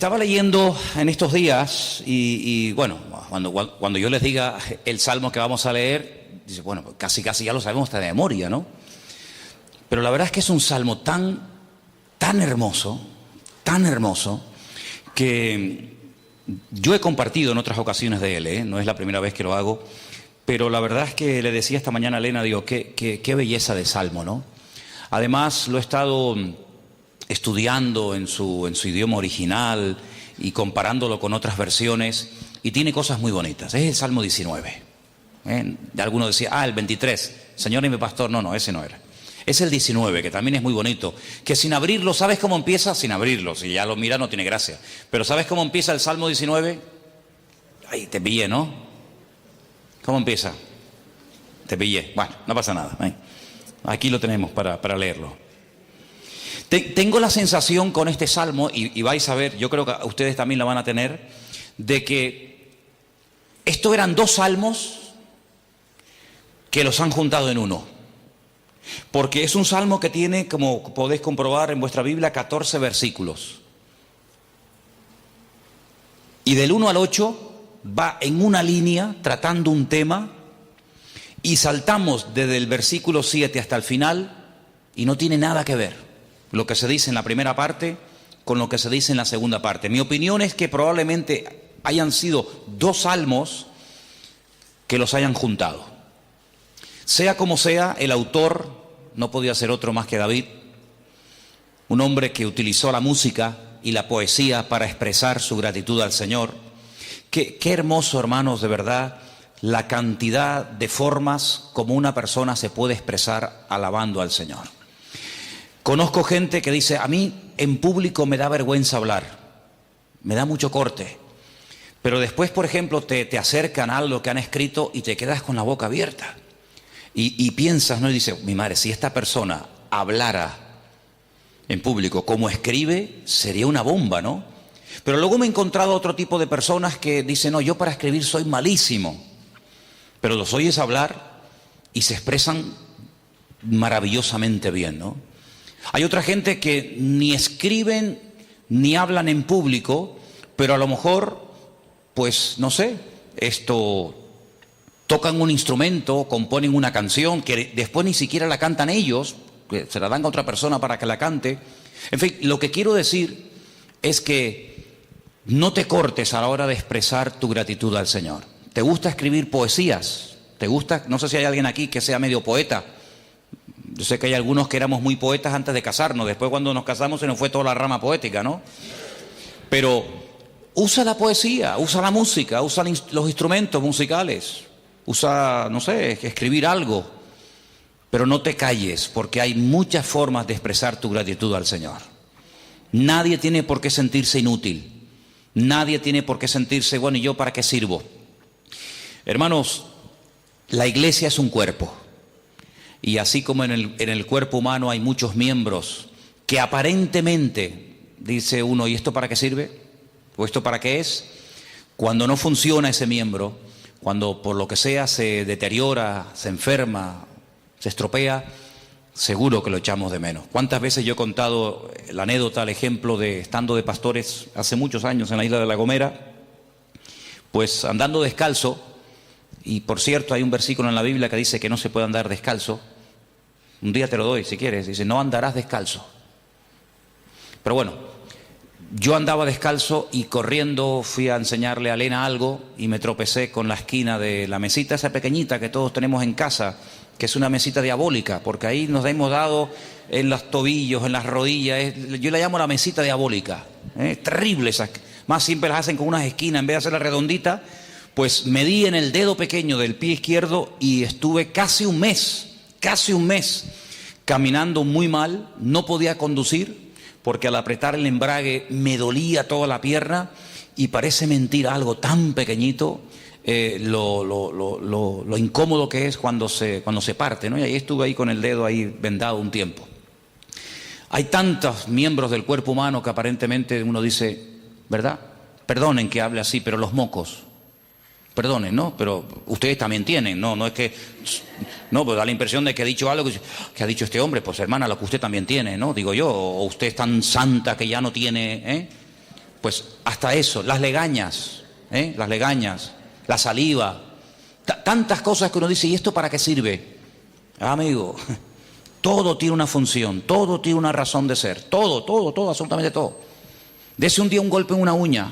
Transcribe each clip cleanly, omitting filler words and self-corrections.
Estaba leyendo en estos días y bueno, cuando yo les diga el salmo que vamos a leer, dice, bueno, casi ya lo sabemos hasta de memoria, ¿no? Pero la verdad es que es un salmo tan hermoso, que yo he compartido en otras ocasiones de él, ¿eh? No es la primera vez que lo hago, pero la verdad es que le decía esta mañana a Elena, digo, qué belleza de salmo, ¿no? Además lo he estado estudiando en su idioma original y comparándolo con otras versiones, y tiene cosas muy bonitas. Es el Salmo 19. Alguno decía, el 23, Señor y mi pastor. No, ese no era. Es el 19, que también es muy bonito, que sin abrirlo, ¿sabes cómo empieza? Sin abrirlo, si ya lo mira no tiene gracia. Pero ¿sabes cómo empieza el Salmo 19? Ay, te pillé, ¿no? ¿Cómo empieza? Te pillé. Bueno, no pasa nada. Aquí lo tenemos para leerlo. Tengo la sensación con este salmo, y vais a ver, yo creo que ustedes también la van a tener, de que esto eran dos salmos que los han juntado en uno. Porque es un salmo que tiene, como podéis comprobar en vuestra Biblia, 14 versículos. Y del 1 al 8 va en una línea tratando un tema, y saltamos desde el versículo 7 hasta el final y no tiene nada que ver lo que se dice en la primera parte con lo que se dice en la segunda parte. Mi opinión es que probablemente hayan sido dos salmos que los hayan juntado. Sea como sea, el autor no podía ser otro más que David, un hombre que utilizó la música y la poesía para expresar su gratitud al Señor. Qué hermoso, hermanos, de verdad, la cantidad de formas como una persona se puede expresar alabando al Señor. Conozco gente que dice, a mí en público me da vergüenza hablar, me da mucho corte, pero después, por ejemplo, te acercan a algo que han escrito y te quedas con la boca abierta y piensas, ¿no? Y dices, mi madre, si esta persona hablara en público como escribe, sería una bomba, ¿no? Pero luego me he encontrado otro tipo de personas que dicen, no, yo para escribir soy malísimo, pero los oyes hablar y se expresan maravillosamente bien, ¿no? Hay otra gente que ni escriben ni hablan en público, pero a lo mejor, pues no sé, tocan un instrumento, componen una canción que después ni siquiera la cantan ellos, que se la dan a otra persona para que la cante. En fin, lo que quiero decir es que no te cortes a la hora de expresar tu gratitud al Señor. ¿Te gusta escribir poesías? ¿Te gusta? No sé si hay alguien aquí que sea medio poeta. Yo sé que hay algunos que éramos muy poetas antes de casarnos, después cuando nos casamos se nos fue toda la rama poética, ¿no? Pero usa la poesía, usa la música, usa los instrumentos musicales, usa, no sé, escribir algo, pero no te calles, porque hay muchas formas de expresar tu gratitud al Señor. Nadie tiene por qué sentirse inútil, nadie tiene por qué sentirse, bueno, ¿y yo para qué sirvo? Hermanos, la iglesia es un cuerpo. Y así como en el cuerpo humano hay muchos miembros que aparentemente dice uno, ¿y esto para qué sirve? ¿O esto para qué es? Cuando no funciona ese miembro, cuando por lo que sea se deteriora, se enferma, se estropea, seguro que lo echamos de menos. ¿Cuántas veces yo he contado la anécdota, el ejemplo de estando de pastores hace muchos años en la isla de La Gomera, pues andando descalzo, y por cierto hay un versículo en la Biblia que dice que no se puede andar descalzo. Un día te lo doy si quieres, dice, no andarás descalzo. Pero bueno, yo andaba descalzo y corriendo fui a enseñarle a Elena algo y me tropecé con la esquina de la mesita esa pequeñita que todos tenemos en casa, que es una mesita diabólica, porque ahí nos hemos dado en los tobillos, en las rodillas, yo la llamo la mesita diabólica, terrible esas, más siempre las hacen con unas esquinas en vez de hacerla redondita. Pues me di en el dedo pequeño del pie izquierdo y estuve casi un mes caminando muy mal, no podía conducir porque al apretar el embrague me dolía toda la pierna y parece mentira algo tan pequeñito, lo incómodo que es cuando se parte, ¿no? Y ahí estuve ahí con el dedo ahí vendado un tiempo. Hay tantos miembros del cuerpo humano que aparentemente uno dice, ¿verdad? Perdonen que hable así, pero los mocos. Perdonen, ¿no? Pero ustedes también tienen, no es que... No, pues da la impresión de que ha dicho algo que ha dicho este hombre, pues hermana, lo que usted también tiene, ¿no? Digo yo, o usted es tan santa que ya no tiene, Pues hasta eso, las legañas, la saliva, tantas cosas que uno dice, ¿y esto para qué sirve? Amigo, todo tiene una función, todo tiene una razón de ser, todo, absolutamente todo. Dese un día un golpe en una uña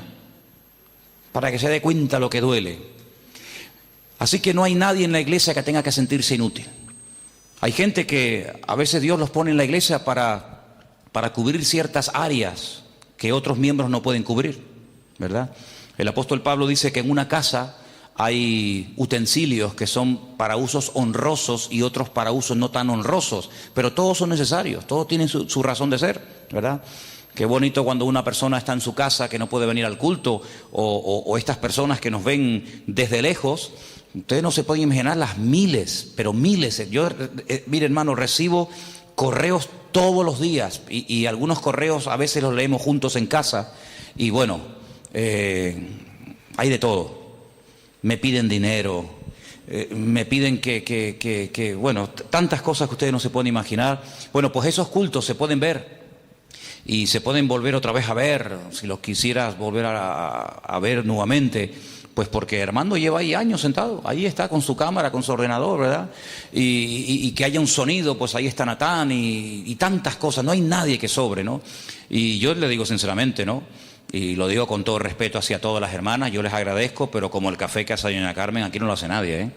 para que se dé cuenta lo que duele. Así que no hay nadie en la iglesia que tenga que sentirse inútil. Hay gente que a veces Dios los pone en la iglesia para cubrir ciertas áreas que otros miembros no pueden cubrir, ¿verdad? El apóstol Pablo dice que en una casa hay utensilios que son para usos honrosos y otros para usos no tan honrosos, pero todos son necesarios, todos tienen su razón de ser, ¿verdad? Qué bonito cuando una persona está en su casa que no puede venir al culto, o estas personas que nos ven desde lejos. Ustedes no se pueden imaginar las miles, pero miles. Yo, mire hermano, recibo correos todos los días y algunos correos a veces los leemos juntos en casa y bueno, hay de todo. Me piden dinero, me piden bueno, tantas cosas que ustedes no se pueden imaginar. Bueno, pues esos cultos se pueden ver y se pueden volver otra vez a ver, si los quisieras volver a ver nuevamente. Pues porque Armando lleva ahí años sentado, ahí está con su cámara, con su ordenador, ¿verdad? Y que haya un sonido, pues ahí está Natán y tantas cosas, no hay nadie que sobre, ¿no? Y yo le digo sinceramente, ¿no? Y lo digo con todo respeto hacia todas las hermanas, yo les agradezco, pero como el café que hace doña Carmen, aquí no lo hace nadie, ¿eh?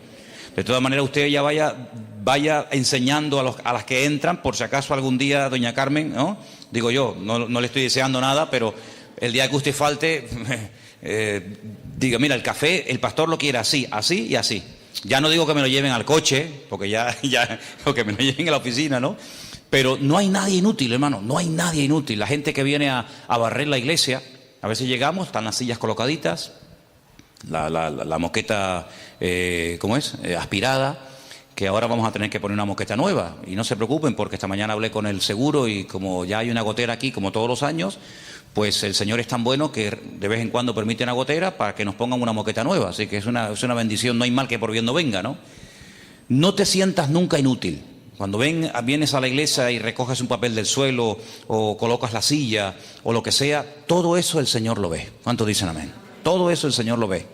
De todas maneras, usted ya vaya enseñando a las que entran, por si acaso algún día doña Carmen, ¿no? Digo yo, no le estoy deseando nada, pero el día que usted falte... diga, mira, el café, el pastor lo quiere así, así y así. Ya no digo que me lo lleven al coche, porque o que me lo lleven a la oficina, ¿no? Pero no hay nadie inútil, hermano, no hay nadie inútil. La gente que viene a barrer la iglesia, a veces llegamos, están las sillas colocaditas, la moqueta, ¿cómo es? Aspirada, que ahora vamos a tener que poner una moqueta nueva. Y no se preocupen, porque esta mañana hablé con el seguro y como ya hay una gotera aquí, como todos los años, pues el Señor es tan bueno que de vez en cuando permite una gotera para que nos pongan una moqueta nueva. Así que es una bendición, no hay mal que por bien no venga, ¿no? No te sientas nunca inútil. Cuando vienes a la iglesia y recoges un papel del suelo o colocas la silla o lo que sea, todo eso el Señor lo ve. ¿Cuántos dicen amén? Todo eso el Señor lo ve.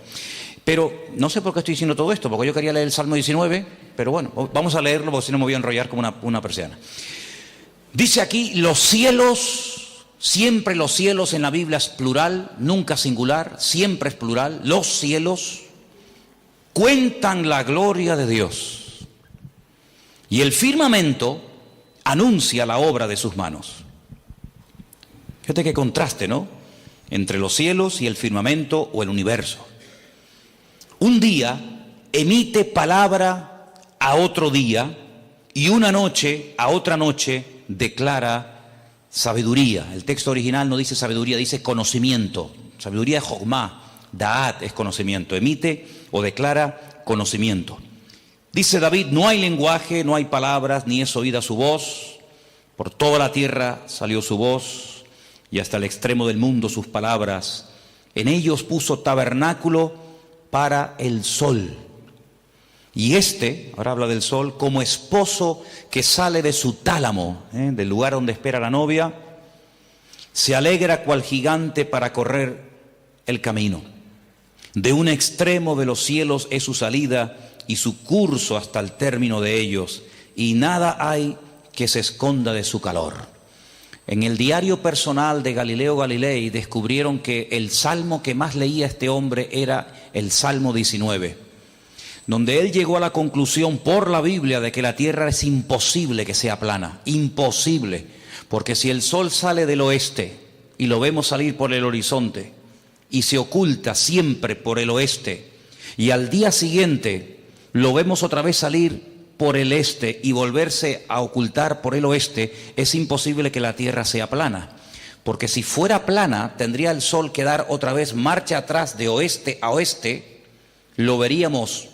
Pero no sé por qué estoy diciendo todo esto, porque yo quería leer el Salmo 19, pero bueno, vamos a leerlo porque si no me voy a enrollar como una persiana. Dice aquí, los cielos... Siempre los cielos en la Biblia es plural, nunca singular, siempre es plural. Los cielos cuentan la gloria de Dios y el firmamento anuncia la obra de sus manos. Fíjate qué contraste, ¿no? Entre los cielos y el firmamento o el universo. Un día emite palabra a otro día y una noche a otra noche declara sabiduría. El texto original no dice sabiduría, dice conocimiento. Sabiduría es Jogma, Da'at es conocimiento. Emite o declara conocimiento. Dice David, no hay lenguaje, no hay palabras, ni es oída su voz. Por toda la tierra salió su voz y hasta el extremo del mundo sus palabras. En ellos puso tabernáculo para el sol. Y ahora habla del sol, como esposo que sale de su tálamo, del lugar donde espera la novia, se alegra cual gigante para correr el camino. De un extremo de los cielos es su salida y su curso hasta el término de ellos, y nada hay que se esconda de su calor. En el diario personal de Galileo Galilei descubrieron que el salmo que más leía este hombre era el Salmo 19. Donde él llegó a la conclusión por la Biblia de que la tierra es imposible que sea plana, imposible, porque si el sol sale del oeste y lo vemos salir por el horizonte y se oculta siempre por el oeste y al día siguiente lo vemos otra vez salir por el este y volverse a ocultar por el oeste, es imposible que la tierra sea plana, porque si fuera plana tendría el sol que dar otra vez marcha atrás de oeste a oeste, lo veríamos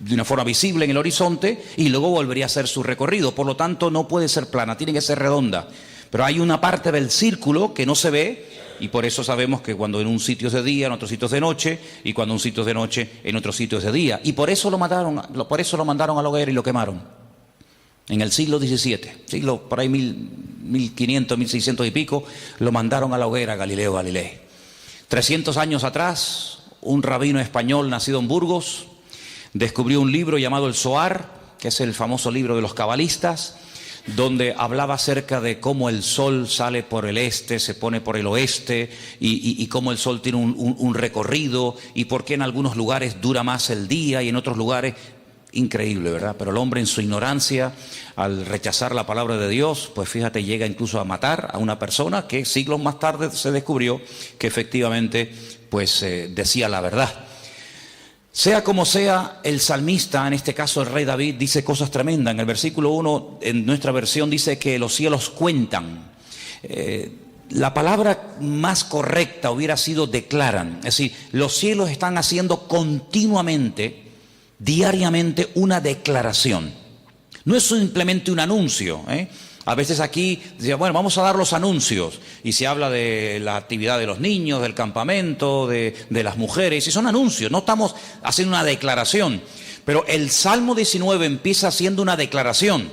de una forma visible en el horizonte y luego volvería a hacer su recorrido. Por lo tanto no puede ser plana, tiene que ser redonda, pero hay una parte del círculo que no se ve y por eso sabemos que cuando en un sitio es de día, en otros sitios de noche, y cuando un sitio es de noche, en otros sitios es de día, y por eso lo mandaron a la hoguera y lo quemaron en el siglo XVII, siglo por ahí 1500, 1600 y pico, lo mandaron a la hoguera, Galileo Galilei. 300 años atrás, un rabino español nacido en Burgos descubrió un libro llamado el Zohar, que es el famoso libro de los cabalistas, donde hablaba acerca de cómo el sol sale por el este, se pone por el oeste, y cómo el sol tiene un recorrido, y por qué en algunos lugares dura más el día y en otros lugares. Increíble, ¿verdad? Pero el hombre en su ignorancia, al rechazar la palabra de Dios, pues fíjate, llega incluso a matar a una persona que siglos más tarde se descubrió que efectivamente pues decía la verdad. Sea como sea, el salmista, en este caso el rey David, dice cosas tremendas. En el versículo 1, en nuestra versión, dice que los cielos cuentan. La palabra más correcta hubiera sido declaran. Es decir, los cielos están haciendo continuamente, diariamente, una declaración. No es simplemente un anuncio, A veces aquí, bueno, vamos a dar los anuncios, y se habla de la actividad de los niños, del campamento, de las mujeres, y son anuncios, no estamos haciendo una declaración. Pero el Salmo 19 empieza haciendo una declaración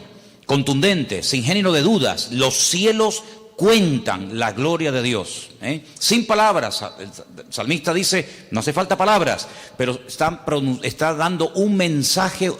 contundente, sin género de dudas. Los cielos cuentan la gloria de Dios, sin palabras. El salmista dice, no hace falta palabras, pero está dando un mensaje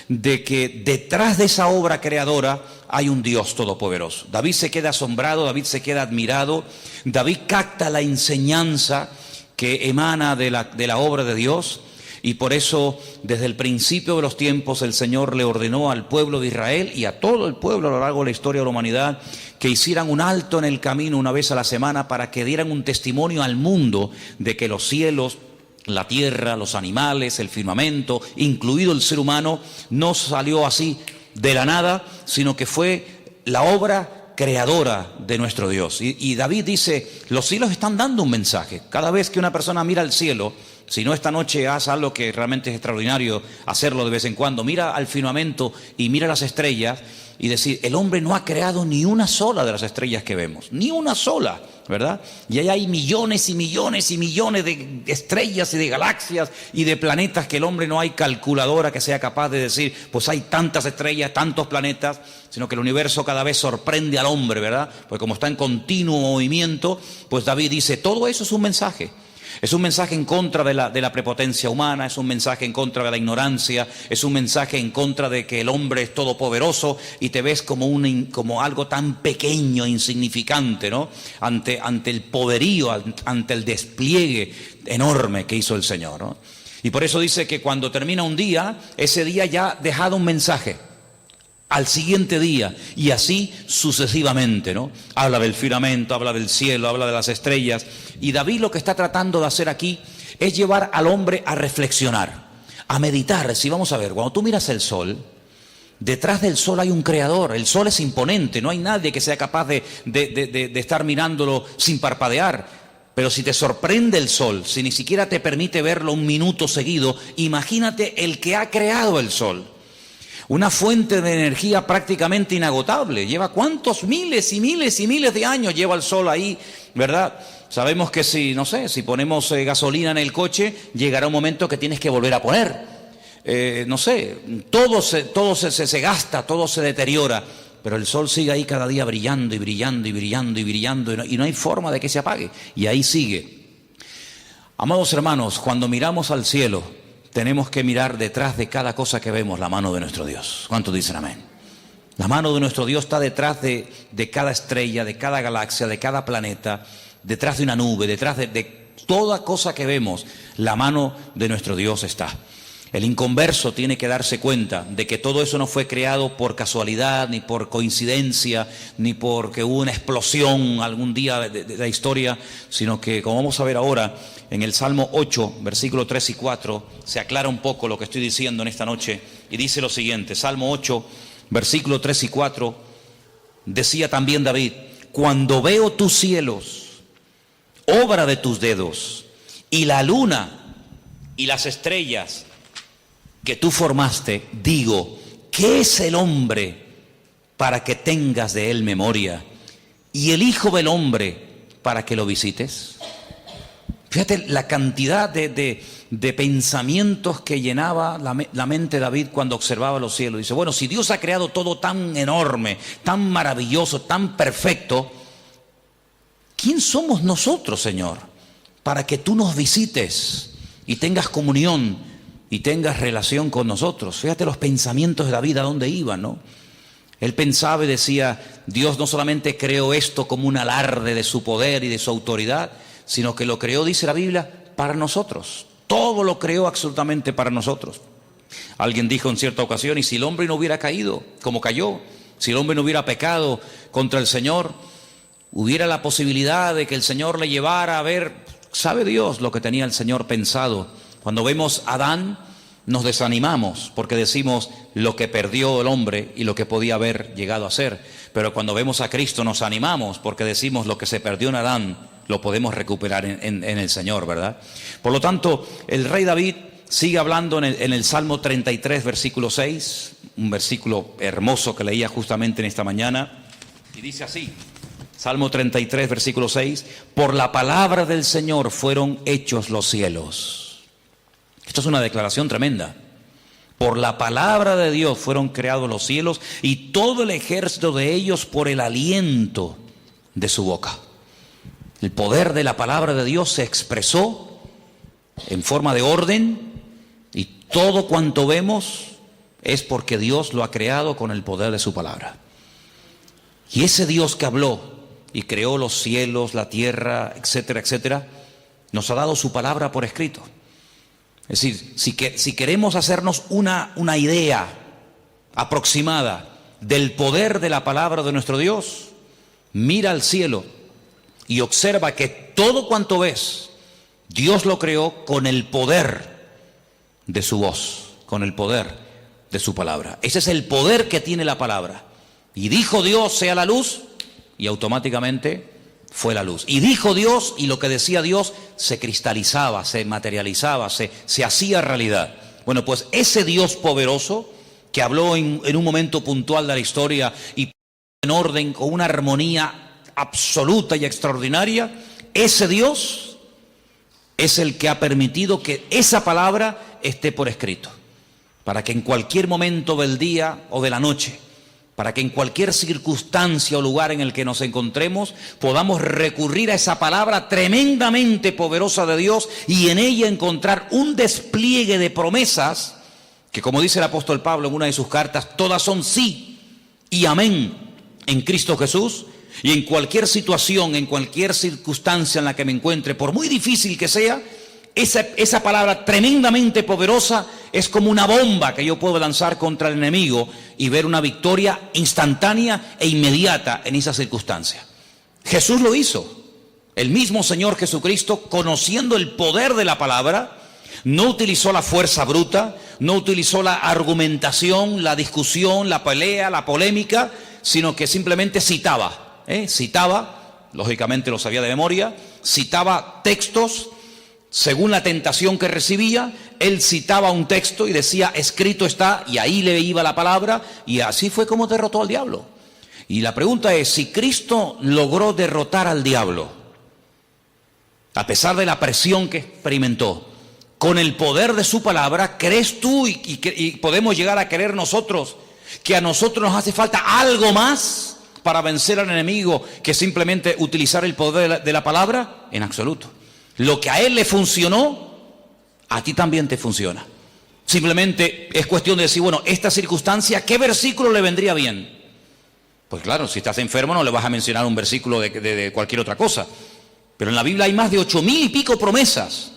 de que detrás de esa obra creadora hay un Dios todopoderoso. David se queda asombrado, David se queda admirado, David capta la enseñanza que emana de la obra de Dios, y por eso desde el principio de los tiempos el Señor le ordenó al pueblo de Israel y a todo el pueblo a lo largo de la historia de la humanidad que hicieran un alto en el camino una vez a la semana para que dieran un testimonio al mundo de que los cielos, la tierra, los animales, el firmamento, incluido el ser humano, no salió así de la nada, sino que fue la obra creadora de nuestro Dios. Y David dice, los cielos están dando un mensaje. Cada vez que una persona mira al cielo, si no esta noche haz algo que realmente es extraordinario, hacerlo de vez en cuando, mira al firmamento y mira las estrellas y decir, el hombre no ha creado ni una sola de las estrellas que vemos, ni una sola, ¿verdad? Y ahí hay millones y millones y millones de estrellas y de galaxias y de planetas que el hombre no hay calculadora que sea capaz de decir, pues hay tantas estrellas, tantos planetas, sino que el universo cada vez sorprende al hombre, ¿verdad? Porque como está en continuo movimiento, pues David dice, todo eso es un mensaje. Es un mensaje en contra de la prepotencia humana, es un mensaje en contra de la ignorancia, es un mensaje en contra de que el hombre es todopoderoso y te ves como algo tan pequeño, insignificante, ¿no? Ante el poderío, ante el despliegue enorme que hizo el Señor, ¿no? Y por eso dice que cuando termina un día, ese día ya ha dejado un mensaje al siguiente día, y así sucesivamente, ¿no? Habla del firmamento, habla del cielo, habla de las estrellas, y David lo que está tratando de hacer aquí es llevar al hombre a reflexionar, a meditar. Si vamos a ver, cuando tú miras el sol, detrás del sol hay un creador. El sol es imponente, no hay nadie que sea capaz de estar mirándolo sin parpadear. Pero si te sorprende el sol, si ni siquiera te permite verlo un minuto seguido, imagínate el que ha creado el sol. Una fuente de energía prácticamente inagotable. Lleva cuántos miles y miles y miles de años lleva el sol ahí, ¿verdad? Sabemos que si ponemos gasolina en el coche, llegará un momento que tienes que volver a poner. Todo se gasta, todo se deteriora. Pero el sol sigue ahí cada día brillando y brillando y brillando y brillando, y no hay forma de que se apague. Y ahí sigue. Amados hermanos, cuando miramos al cielo, tenemos que mirar detrás de cada cosa que vemos la mano de nuestro Dios. ¿Cuántos dicen amén? La mano de nuestro Dios está detrás de cada estrella, de cada galaxia, de cada planeta, detrás de una nube, detrás de toda cosa que vemos. La mano de nuestro Dios está. El inconverso tiene que darse cuenta de que todo eso no fue creado por casualidad, ni por coincidencia, ni porque hubo una explosión algún día de la historia, sino que, como vamos a ver ahora, en el Salmo 8, versículos 3 y 4, se aclara un poco lo que estoy diciendo en esta noche, y dice lo siguiente, Salmo 8, versículos 3 y 4, decía también David, cuando veo tus cielos, obra de tus dedos, y la luna y las estrellas que tú formaste, digo, ¿qué es el hombre para que tengas de él memoria? Y el hijo del hombre para que lo visites. Fíjate la cantidad de de pensamientos que llenaba la mente de David cuando observaba los cielos. Dice, bueno, si Dios ha creado todo tan enorme, tan maravilloso, tan perfecto, ¿quién somos nosotros, Señor, para que tú nos visites y tengas comunión y tengas relación con nosotros? Fíjate los pensamientos de David, a dónde iban, ¿no? Él pensaba y decía, Dios no solamente creó esto como un alarde de su poder y de su autoridad, sino que lo creó, dice la Biblia, para nosotros. Todo lo creó absolutamente para nosotros. Alguien dijo en cierta ocasión, y si el hombre no hubiera caído como cayó, si el hombre no hubiera pecado contra el Señor, hubiera la posibilidad de que el Señor le llevara a ver, sabe Dios lo que tenía el Señor pensado. Cuando vemos a Adán, nos desanimamos porque decimos lo que perdió el hombre y lo que podía haber llegado a ser. Pero cuando vemos a Cristo nos animamos porque decimos lo que se perdió en Adán lo podemos recuperar en el Señor, ¿verdad? Por lo tanto, el rey David sigue hablando en el Salmo 33, versículo 6, un versículo hermoso que leía justamente en esta mañana, y dice así, Salmo 33, versículo 6, por la palabra del Señor fueron hechos los cielos. Esto es una declaración tremenda. Por la palabra de Dios fueron creados los cielos y todo el ejército de ellos por el aliento de su boca. El poder de la palabra de Dios se expresó en forma de orden y todo cuanto vemos es porque Dios lo ha creado con el poder de su palabra. Y ese Dios que habló y creó los cielos, la tierra, etcétera, etcétera, nos ha dado su palabra por escrito. Es decir, si queremos hacernos una idea aproximada del poder de la palabra de nuestro Dios, mira al cielo y observa que todo cuanto ves, Dios lo creó con el poder de su voz, con el poder de su palabra. Ese es el poder que tiene la palabra. Y dijo Dios, sea la luz, y automáticamente fue la luz. Y dijo Dios, y lo que decía Dios se cristalizaba, se materializaba, se hacía realidad. Bueno, pues ese Dios poderoso que habló en un momento puntual de la historia y en orden, con una armonía absoluta y extraordinaria, ese Dios es el que ha permitido que esa palabra esté por escrito, para que en cualquier momento del día o de la noche, para que en cualquier circunstancia o lugar en el que nos encontremos, podamos recurrir a esa palabra tremendamente poderosa de Dios y en ella encontrar un despliegue de promesas que, como dice el apóstol Pablo en una de sus cartas, todas son sí y amén en Cristo Jesús. Y en cualquier situación, en cualquier circunstancia en la que me encuentre, por muy difícil que sea, esa palabra tremendamente poderosa es como una bomba que yo puedo lanzar contra el enemigo y ver una victoria instantánea e inmediata en esa circunstancia. Jesús lo hizo. El mismo Señor Jesucristo, conociendo el poder de la palabra, no utilizó la fuerza bruta, no utilizó la argumentación, la discusión, la pelea, la polémica, sino que simplemente citaba. Citaba, lógicamente lo sabía de memoria, citaba textos según la tentación que recibía. Él citaba un texto y decía, escrito está, y ahí le iba la palabra, y así fue como derrotó al diablo. Y la pregunta es, si Cristo logró derrotar al diablo, a pesar de la presión que experimentó, con el poder de su palabra, ¿crees tú y podemos llegar a creer nosotros que a nosotros nos hace falta algo más para vencer al enemigo que simplemente utilizar el poder de la palabra? En absoluto. Lo que a él le funcionó, a ti también te funciona. Simplemente es cuestión de decir, bueno, esta circunstancia, ¿qué versículo le vendría bien? Pues claro, si estás enfermo no le vas a mencionar un versículo de cualquier otra cosa. Pero en la Biblia hay más de 8,000 y pico promesas.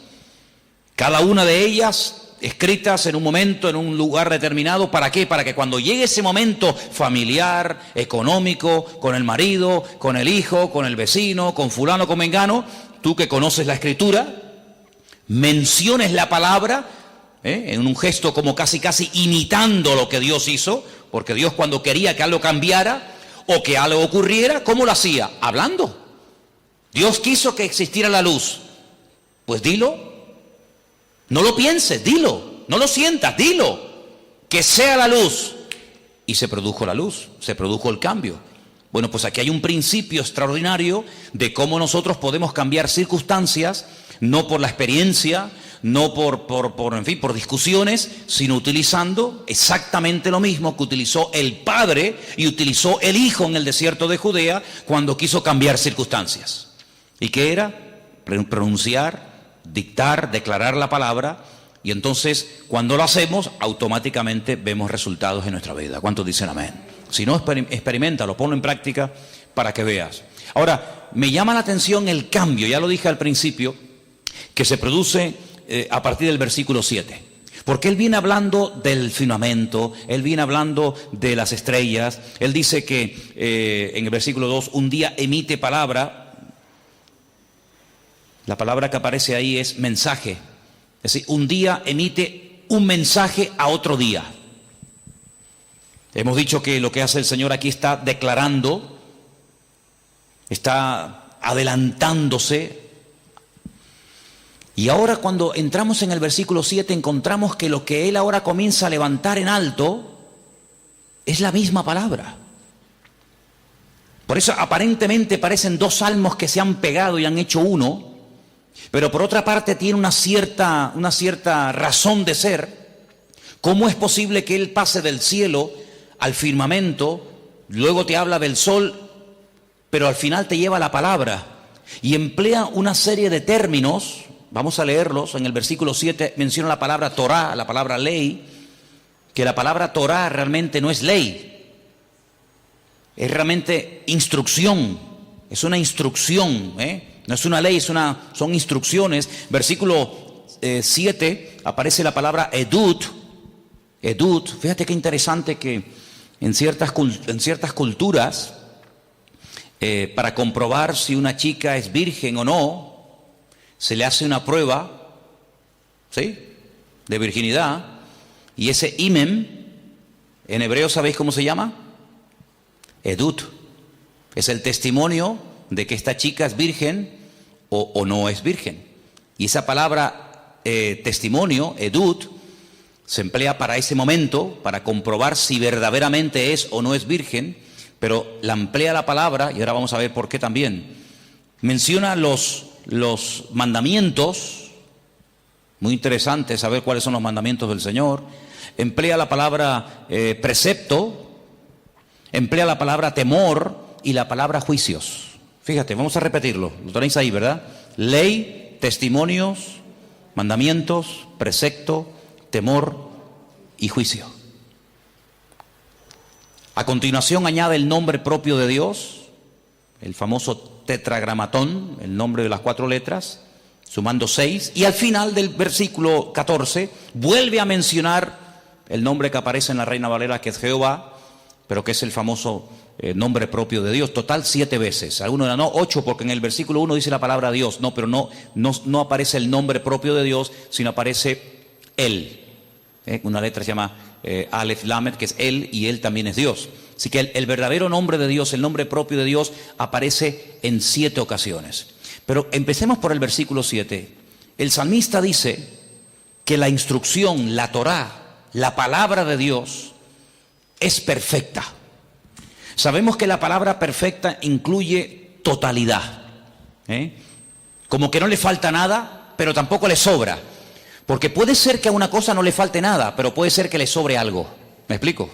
Cada una de ellas escritas en un momento, en un lugar determinado. ¿Para qué? Para que cuando llegue ese momento familiar, económico, con el marido, con el hijo, con el vecino, con fulano, con mengano, tú que conoces la escritura, menciones la palabra, en un gesto como casi imitando lo que Dios hizo, porque Dios cuando quería que algo cambiara o que algo ocurriera, ¿cómo lo hacía? Hablando. Dios quiso que existiera la luz, pues dilo. No lo pienses, dilo. No lo sientas, dilo. Que sea la luz. Y se produjo la luz, se produjo el cambio. Bueno, pues aquí hay un principio extraordinario de cómo nosotros podemos cambiar circunstancias, no por la experiencia, no por discusiones, sino utilizando exactamente lo mismo que utilizó el Padre y utilizó el Hijo en el desierto de Judea cuando quiso cambiar circunstancias. ¿Y qué era? Pronunciar, dictar, declarar la palabra, y entonces cuando lo hacemos automáticamente vemos resultados en nuestra vida. ¿Cuántos dicen amén? Si no, experiméntalo, ponlo en práctica para que veas. Ahora, me llama la atención el cambio, ya lo dije al principio, que se produce a partir del versículo 7. Porque él viene hablando del firmamento, él viene hablando de las estrellas, él dice que en el versículo 2, un día emite palabra. La palabra que aparece ahí es mensaje. Es decir, un día emite un mensaje a otro día. Hemos dicho que lo que hace el Señor aquí está declarando, está adelantándose. Y ahora cuando entramos en el versículo 7 encontramos que lo que Él ahora comienza a levantar en alto es la misma palabra. Por eso aparentemente parecen dos salmos que se han pegado y han hecho uno, pero por otra parte tiene una cierta razón de ser. ¿Cómo es posible que Él pase del cielo al firmamento, luego te habla del sol, pero al final te lleva la palabra y emplea una serie de términos? Vamos a leerlos. En el versículo 7 menciona la palabra Torá, la palabra ley, que la palabra Torá realmente no es ley, es realmente instrucción, es una instrucción, no es una ley, son instrucciones. Versículo 7 aparece la palabra edut. Edut, fíjate qué interesante que en ciertas culturas, para comprobar si una chica es virgen o no, se le hace una prueba, ¿sí?, de virginidad, y ese imen, en hebreo, ¿sabéis cómo se llama? Edut. Es el testimonio de que esta chica es virgen o no es virgen. Y esa palabra testimonio, edut, se emplea para ese momento, para comprobar si verdaderamente es o no es virgen, pero la emplea la palabra, y ahora vamos a ver por qué también. Menciona los mandamientos, muy interesante saber cuáles son los mandamientos del Señor. Emplea la palabra precepto, emplea la palabra temor y la palabra juicios. Fíjate, vamos a repetirlo, lo tenéis ahí, ¿verdad? Ley, testimonios, mandamientos, precepto, temor y juicio. A continuación añade el nombre propio de Dios, el famoso tetragramatón, el nombre de las 4 letras, sumando 6, y al final del versículo 14 vuelve a mencionar el nombre que aparece en la Reina Valera, que es Jehová, pero que es el famoso nombre propio de Dios. Total 7 veces. Algunos dirán, no, 8, porque en el versículo 1 dice la palabra Dios. No, pero no aparece el nombre propio de Dios, sino aparece Él. Una letra se llama Aleph Lamed, que es Él, y Él también es Dios. Así que el verdadero nombre de Dios, el nombre propio de Dios, aparece en 7 ocasiones. Pero empecemos por el versículo 7. El salmista dice que la instrucción, la Torá, la palabra de Dios, es perfecta. Sabemos que la palabra perfecta incluye totalidad. Como que no le falta nada, pero tampoco le sobra. Porque puede ser que a una cosa no le falte nada, pero puede ser que le sobre algo. ¿Me explico?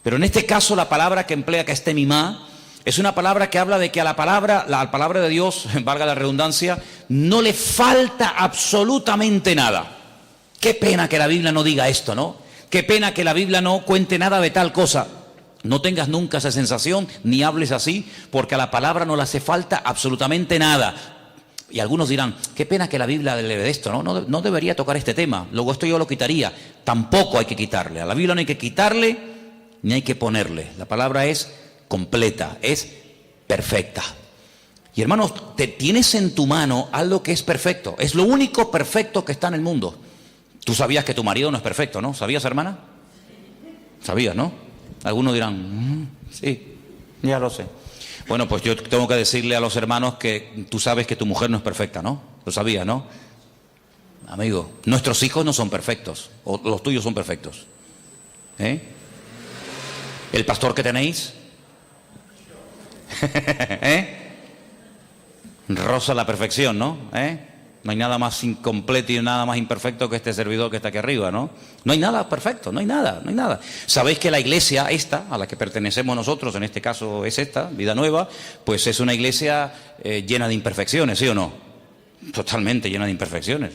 Pero en este caso la palabra que emplea, que es temimá, es una palabra que habla de que a la palabra de Dios, valga la redundancia, no le falta absolutamente nada. Qué pena que la Biblia no diga esto, ¿no? Qué pena que la Biblia no cuente nada de tal cosa. No tengas nunca esa sensación, ni hables así, porque a la palabra no le hace falta absolutamente nada. Y algunos dirán, qué pena que la Biblia le de esto, ¿no? No debería tocar este tema, luego esto yo lo quitaría. Tampoco hay que quitarle. A la Biblia no hay que quitarle, ni hay que ponerle. La palabra es completa, es perfecta. Y hermanos, tienes en tu mano algo que es perfecto. Es lo único perfecto que está en el mundo. Tú sabías que tu marido no es perfecto, ¿no? ¿Sabías, hermana? Sabías, ¿no? Algunos dirán, sí, ya lo sé. Bueno, pues yo tengo que decirle a los hermanos que tú sabes que tu mujer no es perfecta, ¿no? Lo sabías, ¿no? Amigo, nuestros hijos no son perfectos, o los tuyos son perfectos. ¿El pastor que tenéis? Roza la perfección, ¿no? No hay nada más incompleto y nada más imperfecto que este servidor que está aquí arriba, ¿no? No hay nada perfecto, no hay nada. Sabéis que la iglesia esta, a la que pertenecemos nosotros, en este caso es esta, Vida Nueva, pues es una iglesia llena de imperfecciones, ¿sí o no? Totalmente llena de imperfecciones.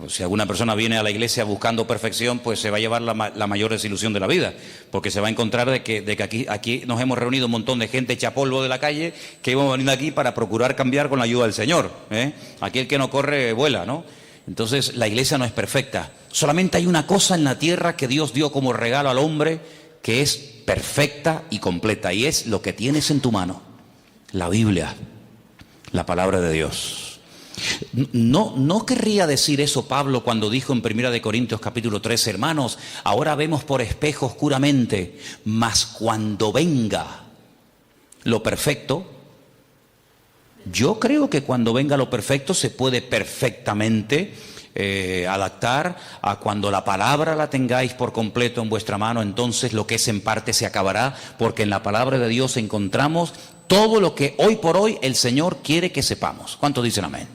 Si alguna persona viene a la iglesia buscando perfección, pues se va a llevar la mayor desilusión de la vida, porque se va a encontrar de que aquí nos hemos reunido un montón de gente hecha polvo de la calle, que hemos venido aquí para procurar cambiar con la ayuda del Señor, ¿eh? Aquí el que no corre vuela, ¿no? Entonces la iglesia no es perfecta. Solamente hay una cosa en la tierra que Dios dio como regalo al hombre, que es perfecta y completa, y es lo que tienes en tu mano, la Biblia, la palabra de Dios. No querría decir eso Pablo cuando dijo en 1 Corintios capítulo 13, hermanos, ahora vemos por espejo oscuramente, mas cuando venga lo perfecto, yo creo que cuando venga lo perfecto se puede perfectamente adaptar a cuando la palabra la tengáis por completo en vuestra mano, entonces lo que es en parte se acabará, porque en la palabra de Dios encontramos todo lo que hoy por hoy el Señor quiere que sepamos. ¿Cuántos dicen amén?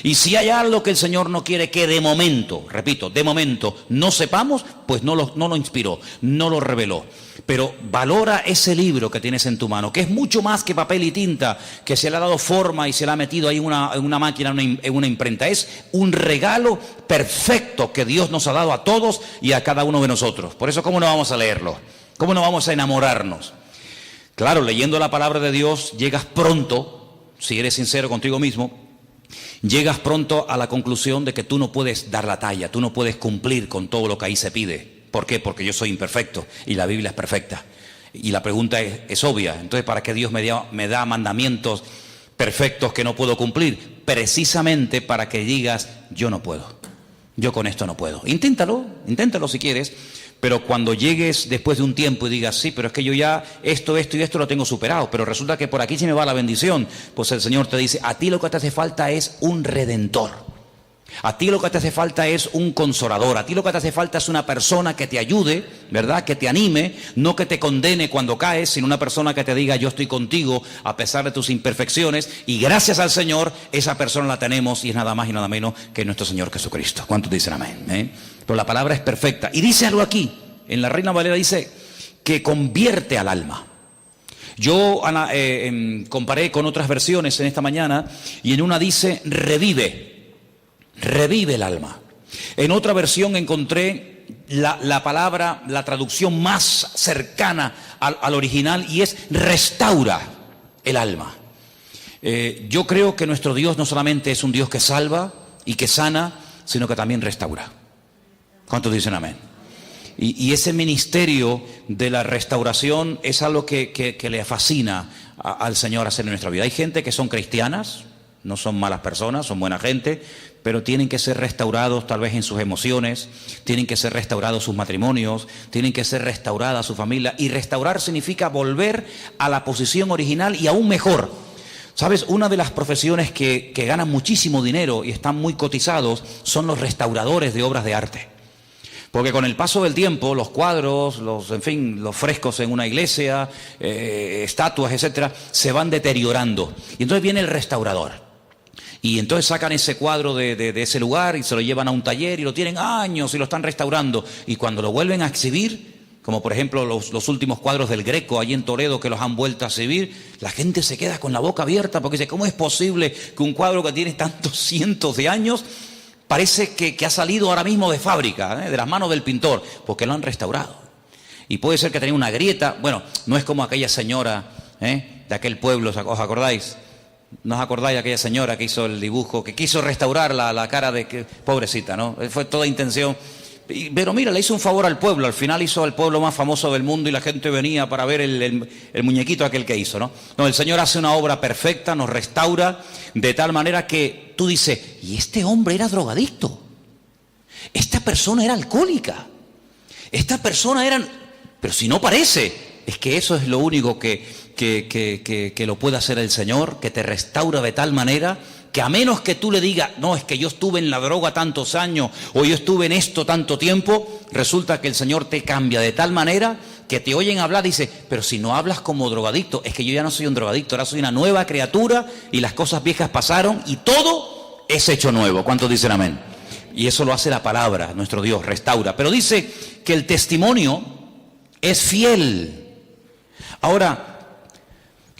Y si hay algo que el Señor no quiere que de momento, repito, de momento no sepamos, pues no lo inspiró, no lo reveló. Pero valora ese libro que tienes en tu mano, que es mucho más que papel y tinta, que se le ha dado forma y se le ha metido ahí en una máquina, en una imprenta. Es un regalo perfecto que Dios nos ha dado a todos y a cada uno de nosotros. Por eso, ¿cómo no vamos a leerlo? ¿Cómo no vamos a enamorarnos? Claro, leyendo la palabra de Dios llegas pronto, si eres sincero contigo mismo, llegas pronto a la conclusión de que tú no puedes dar la talla, tú no puedes cumplir con todo lo que ahí se pide. ¿Por qué? Porque yo soy imperfecto y la Biblia es perfecta. Y la pregunta es obvia. Entonces, ¿para qué Dios me da mandamientos perfectos que no puedo cumplir? Precisamente para que digas, yo no puedo. Yo con esto no puedo. Inténtalo si quieres. Pero cuando llegues después de un tiempo y digas, sí, pero es que yo ya esto y esto lo tengo superado, pero resulta que por aquí se me va la bendición, pues el Señor te dice, a ti lo que te hace falta es un redentor. A ti lo que te hace falta es un consolador, a ti lo que te hace falta es una persona que te ayude, ¿verdad? Que te anime, no que te condene cuando caes, sino una persona que te diga, yo estoy contigo a pesar de tus imperfecciones, y gracias al Señor, esa persona la tenemos y es nada más y nada menos que nuestro Señor Jesucristo. ¿Cuántos dicen amén? Pero la palabra es perfecta. Y dice algo aquí, en la Reina Valera dice, que convierte al alma. Yo comparé con otras versiones en esta mañana, y en una dice, revive el alma. En otra versión encontré la palabra, la traducción más cercana al original, y es restaura el alma. Yo creo que nuestro Dios no solamente es un Dios que salva y que sana, sino que también restaura. ¿Cuántos dicen amén? Y ese ministerio de la restauración es algo que le fascina al Señor hacer en nuestra vida. Hay gente que son cristianas, no son malas personas, son buena gente, pero tienen que ser restaurados tal vez en sus emociones, tienen que ser restaurados sus matrimonios, tienen que ser restaurada su familia. Y restaurar significa volver a la posición original y aún mejor. ¿Sabes? Una de las profesiones que ganan muchísimo dinero y están muy cotizados son los restauradores de obras de arte. Porque con el paso del tiempo, los cuadros, los frescos en una iglesia, estatuas, etcétera, se van deteriorando. Y entonces viene el restaurador. Y entonces sacan ese cuadro de ese lugar y se lo llevan a un taller y lo tienen años y lo están restaurando. Y cuando lo vuelven a exhibir, como por ejemplo los últimos cuadros del Greco allí en Toledo que los han vuelto a exhibir, la gente se queda con la boca abierta porque dice, ¿cómo es posible que un cuadro que tiene tantos cientos de años parece que ha salido ahora mismo de fábrica, de las manos del pintor? Porque lo han restaurado. Y puede ser que tenga una grieta. Bueno, no es como aquella señora de aquel pueblo, ¿os acordáis? ¿No os acordáis de aquella señora que hizo el dibujo, que quiso restaurar la cara de... pobrecita, ¿no? Fue toda intención. Pero mira, le hizo un favor al pueblo. Al final hizo al pueblo más famoso del mundo y la gente venía para ver el muñequito aquel que hizo, ¿no? No, el Señor hace una obra perfecta, nos restaura de tal manera que tú dices, y este hombre era drogadicto, esta persona era alcohólica, esta persona era... Pero si no parece, es que eso es lo único que lo puede hacer el Señor, que te restaura de tal manera que a menos que tú le digas, no, es que yo estuve en la droga tantos años o yo estuve en esto tanto tiempo, resulta que el Señor te cambia de tal manera que te oyen hablar y dice, pero si no hablas como drogadicto, es que yo ya no soy un drogadicto, ahora soy una nueva criatura y las cosas viejas pasaron y todo es hecho nuevo. ¿Cuántos dicen amén? Y eso lo hace la palabra, nuestro Dios restaura. Pero dice que el testimonio es fiel. Ahora,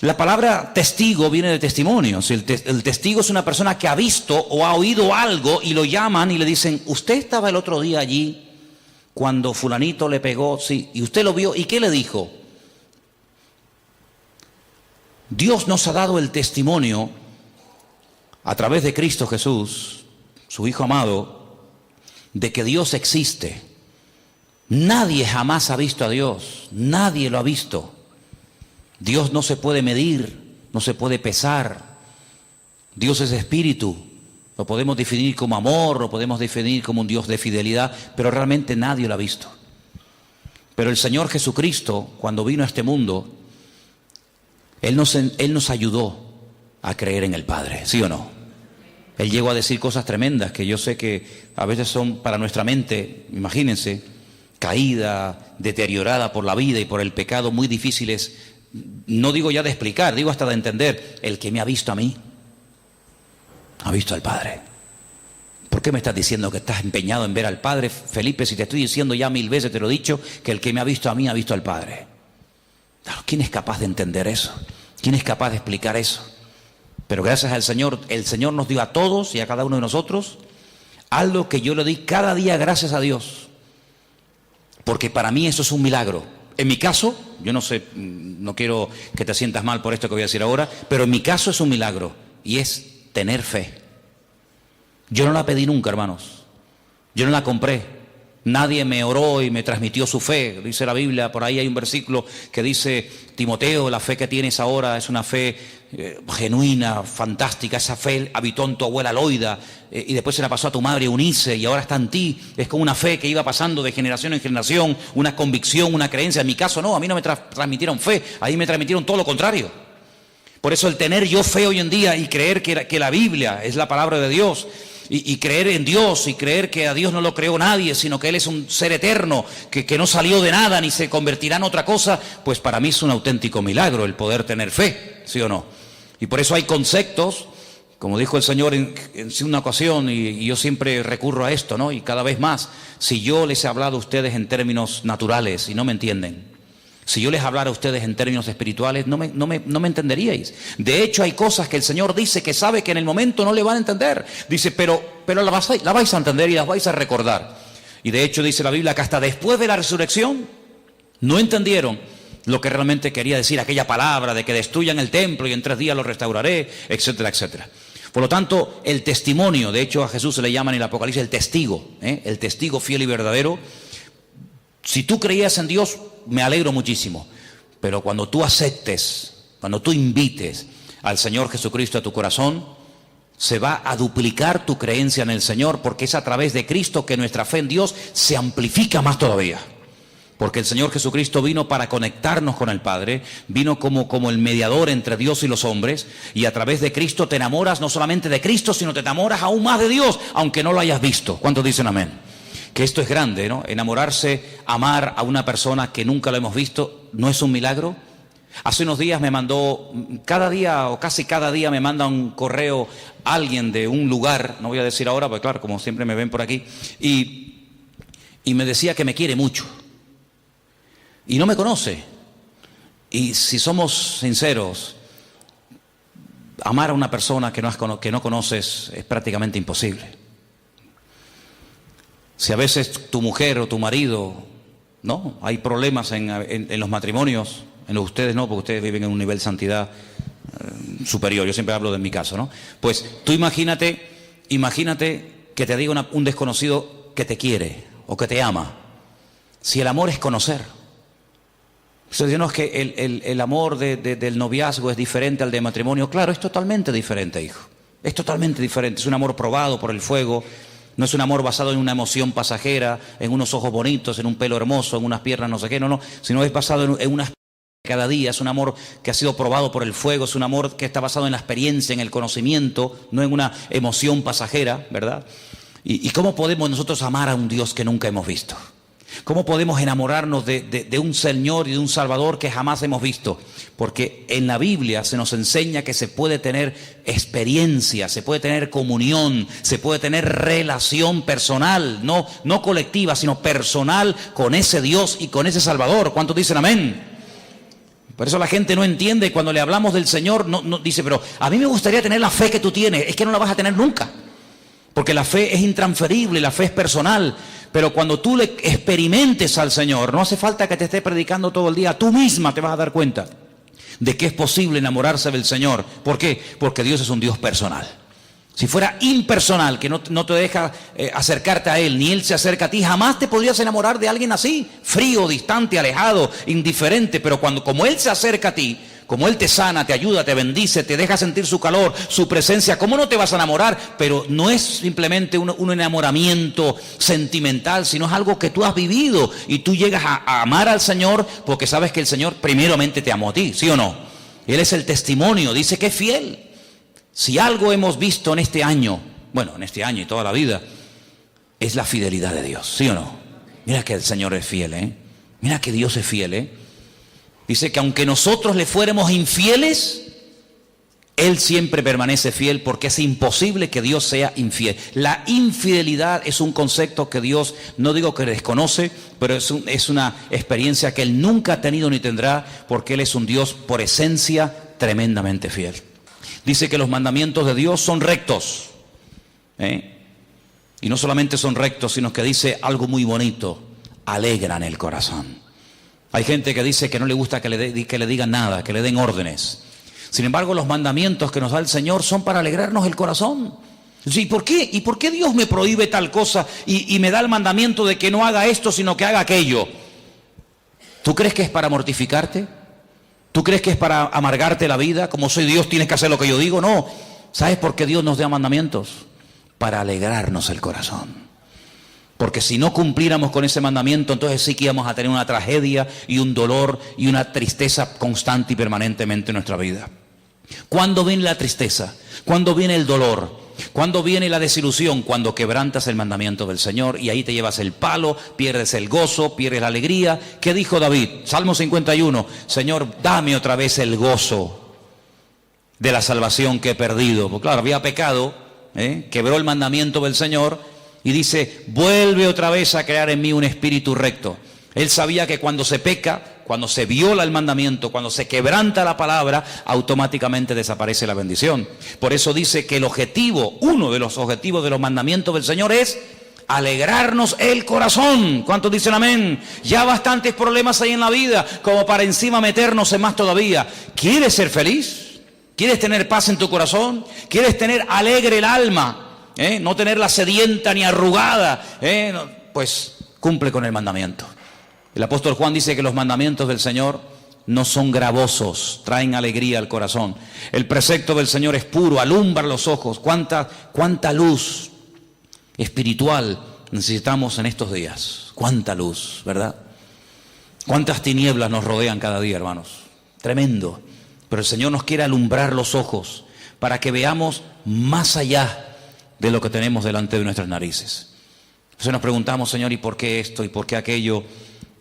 la palabra testigo viene de testimonio. Si el testigo es una persona que ha visto o ha oído algo y lo llaman y le dicen, usted estaba el otro día allí cuando fulanito le pegó, sí, y usted lo vio, ¿y qué le dijo? Dios nos ha dado el testimonio a través de Cristo Jesús, su Hijo amado, de que Dios existe. Nadie jamás ha visto a Dios, nadie lo ha visto. Dios no se puede medir, no se puede pesar. Dios es espíritu, lo podemos definir como amor, lo podemos definir como un Dios de fidelidad, pero realmente nadie lo ha visto. Pero el Señor Jesucristo, cuando vino a este mundo, Él nos ayudó a creer en el Padre, ¿sí o no? Él llegó a decir cosas tremendas que yo sé que a veces son para nuestra mente, imagínense, caída, deteriorada por la vida y por el pecado, muy difíciles, no digo ya de explicar, digo hasta de entender. El que me ha visto a mí, ha visto al Padre. ¿Por qué me estás diciendo que estás empeñado en ver al Padre, Felipe, si te estoy diciendo ya 1000 veces, te lo he dicho, que el que me ha visto a mí, ha visto al Padre? Claro, ¿quién es capaz de entender eso? ¿Quién es capaz de explicar eso? Pero gracias al Señor, el Señor nos dio a todos y a cada uno de nosotros algo que yo le di cada día gracias a Dios. Porque para mí eso es un milagro. En mi caso, yo no sé, no quiero que te sientas mal por esto que voy a decir ahora, pero en mi caso es un milagro y es tener fe. Yo no la pedí nunca, hermanos. Yo no la compré. Nadie me oró y me transmitió su fe. Dice la Biblia, por ahí hay un versículo que dice, Timoteo, la fe que tienes ahora es una fe genuina, fantástica. Esa fe habitó en tu abuela Loida y después se la pasó a tu madre Eunice y ahora está en ti. Es como una fe que iba pasando de generación en generación, una convicción, una creencia. En mi caso no, a mí no me transmitieron fe, a mí me transmitieron todo lo contrario. Por eso el tener yo fe hoy en día y creer que la Biblia es la palabra de Dios, y creer en Dios y creer que a Dios no lo creó nadie, sino que Él es un ser eterno, que no salió de nada ni se convertirá en otra cosa, pues para mí es un auténtico milagro el poder tener fe, ¿sí o no? Y por eso hay conceptos, como dijo el Señor en una ocasión, y yo siempre recurro a esto, ¿no? Y cada vez más, si yo les he hablado a ustedes en términos naturales y no me entienden, si yo les hablara a ustedes en términos espirituales, no me entenderíais. De hecho, hay cosas que el Señor dice que sabe que en el momento no le van a entender. Dice, pero la vais a entender y las vais a recordar. Y de hecho dice la Biblia que hasta después de la resurrección no entendieron lo que realmente quería decir aquella palabra de que destruyan el templo y en 3 días lo restauraré, etcétera, etcétera. Por lo tanto, el testimonio, de hecho a Jesús se le llama en el Apocalipsis el testigo fiel y verdadero. Si tú creías en Dios, me alegro muchísimo, pero cuando tú aceptes, cuando tú invites al Señor Jesucristo a tu corazón, se va a duplicar tu creencia en el Señor, porque es a través de Cristo que nuestra fe en Dios se amplifica más todavía. Porque el Señor Jesucristo vino para conectarnos con el Padre, vino como el mediador entre Dios y los hombres, y a través de Cristo te enamoras no solamente de Cristo, sino te enamoras aún más de Dios, aunque no lo hayas visto. ¿Cuántos dicen amén? Que esto es grande, ¿no? Enamorarse, amar a una persona que nunca lo hemos visto, ¿no es un milagro? Hace unos días me mandó, cada día o casi cada día me manda un correo alguien de un lugar, no voy a decir ahora, porque claro, como siempre me ven por aquí, y me decía que me quiere mucho. Y no me conoce. Y si somos sinceros, amar a una persona que no conoces es prácticamente imposible. Si a veces tu mujer o tu marido, ¿no? Hay problemas en los matrimonios, en los de ustedes no, porque ustedes viven en un nivel de santidad superior, yo siempre hablo de mi caso, ¿no? Pues tú imagínate que te diga un desconocido que te quiere o que te ama. Si el amor es conocer. Entonces, no es que el amor del noviazgo es diferente al de matrimonio. Claro, es totalmente diferente, hijo. Es totalmente diferente. Es un amor probado por el fuego. No es un amor basado en una emoción pasajera, en unos ojos bonitos, en un pelo hermoso, en unas piernas no sé qué, no, sino es basado en una cada día, es un amor que ha sido probado por el fuego, es un amor que está basado en la experiencia, en el conocimiento, no en una emoción pasajera, ¿verdad? ¿Y cómo podemos nosotros amar a un Dios que nunca hemos visto? ¿Cómo podemos enamorarnos de un Señor y de un Salvador que jamás hemos visto? Porque en la Biblia se nos enseña que se puede tener experiencia, se puede tener comunión, se puede tener relación personal, no colectiva, sino personal con ese Dios y con ese Salvador. ¿Cuántos dicen amén? Por eso la gente no entiende cuando le hablamos del Señor, no dice, pero a mí me gustaría tener la fe que tú tienes. Es que no la vas a tener nunca. Porque la fe es intransferible, la fe es personal. Pero cuando tú le experimentes al Señor, no hace falta que te esté predicando todo el día, tú misma te vas a dar cuenta de que es posible enamorarse del Señor. ¿Por qué? Porque Dios es un Dios personal. Si fuera impersonal, que no te deja acercarte a Él, ni Él se acerca a ti, jamás te podrías enamorar de alguien así, frío, distante, alejado, indiferente. Pero como Él se acerca a ti, como Él te sana, te ayuda, te bendice, te deja sentir su calor, su presencia, ¿cómo no te vas a enamorar? Pero no es simplemente un enamoramiento sentimental, sino es algo que tú has vivido y tú llegas a amar al Señor porque sabes que el Señor primeramente te amó a ti, ¿sí o no? Él es el testimonio, dice que es fiel. Si algo hemos visto en este año, bueno, en este año y toda la vida, es la fidelidad de Dios, ¿sí o no? Mira que el Señor es fiel, ¿eh? Mira que Dios es fiel, ¿eh? Dice que aunque nosotros le fuéramos infieles, Él siempre permanece fiel porque es imposible que Dios sea infiel. La infidelidad es un concepto que Dios, no digo que desconoce, pero es una experiencia que Él nunca ha tenido ni tendrá porque Él es un Dios por esencia tremendamente fiel. Dice que los mandamientos de Dios son rectos. Y no solamente son rectos, sino que dice algo muy bonito, alegran el corazón. Hay gente que dice que no le gusta que le digan nada, que le den órdenes. Sin embargo, los mandamientos que nos da el Señor son para alegrarnos el corazón. ¿Y por qué? ¿Y por qué Dios me prohíbe tal cosa y me da el mandamiento de que no haga esto, sino que haga aquello? ¿Tú crees que es para mortificarte? ¿Tú crees que es para amargarte la vida? Como soy Dios, tienes que hacer lo que yo digo. No. ¿Sabes por qué Dios nos da mandamientos? Para alegrarnos el corazón. Porque si no cumpliéramos con ese mandamiento, entonces sí que íbamos a tener una tragedia y un dolor y una tristeza constante y permanentemente en nuestra vida. ¿Cuándo viene la tristeza? ¿Cuándo viene el dolor? ¿Cuándo viene la desilusión? Cuando quebrantas el mandamiento del Señor y ahí te llevas el palo, pierdes el gozo, pierdes la alegría. ¿Qué dijo David? Salmo 51, Señor, dame otra vez el gozo de la salvación que he perdido. Porque claro, había pecado, quebró el mandamiento del Señor. Y dice, vuelve otra vez a crear en mí un espíritu recto. Él sabía que cuando se peca, cuando se viola el mandamiento, cuando se quebranta la palabra, automáticamente desaparece la bendición. Por eso dice que uno de los objetivos de los mandamientos del Señor es alegrarnos el corazón. ¿Cuántos dicen amén? Ya bastantes problemas hay en la vida como para encima meternos en más todavía. ¿Quieres ser feliz? ¿Quieres tener paz en tu corazón? ¿Quieres tener alegre el alma? No tenerla sedienta ni arrugada, pues cumple con el mandamiento. El apóstol Juan dice que los mandamientos del Señor no son gravosos, traen alegría al corazón. El precepto del Señor es puro, alumbra los ojos. ¿Cuánta luz espiritual necesitamos en estos días? ¿Cuánta luz, verdad? ¿Cuántas tinieblas nos rodean cada día, hermanos? Tremendo. Pero el Señor nos quiere alumbrar los ojos para que veamos más allá de lo que tenemos delante de nuestras narices. Entonces nos preguntamos, Señor, ¿y por qué esto? ¿Y por qué aquello?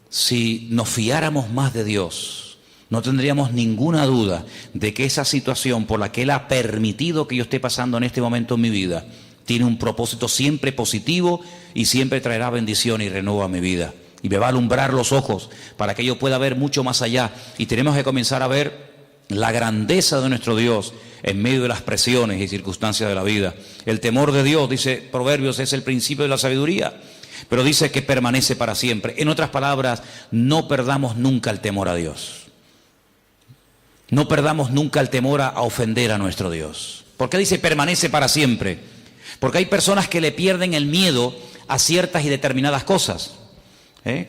Si nos fiáramos más de Dios, no tendríamos ninguna duda de que esa situación por la que Él ha permitido que yo esté pasando en este momento en mi vida, tiene un propósito siempre positivo y siempre traerá bendición y renuevo a mi vida. Y me va a alumbrar los ojos para que yo pueda ver mucho más allá. Y tenemos que comenzar a ver la grandeza de nuestro Dios en medio de las presiones y circunstancias de la vida. El temor de Dios, dice Proverbios, es el principio de la sabiduría, pero dice que permanece para siempre. En otras palabras, no perdamos nunca el temor a Dios. No perdamos nunca el temor a ofender a nuestro Dios. ¿Por qué dice permanece para siempre? Porque hay personas que le pierden el miedo a ciertas y determinadas cosas.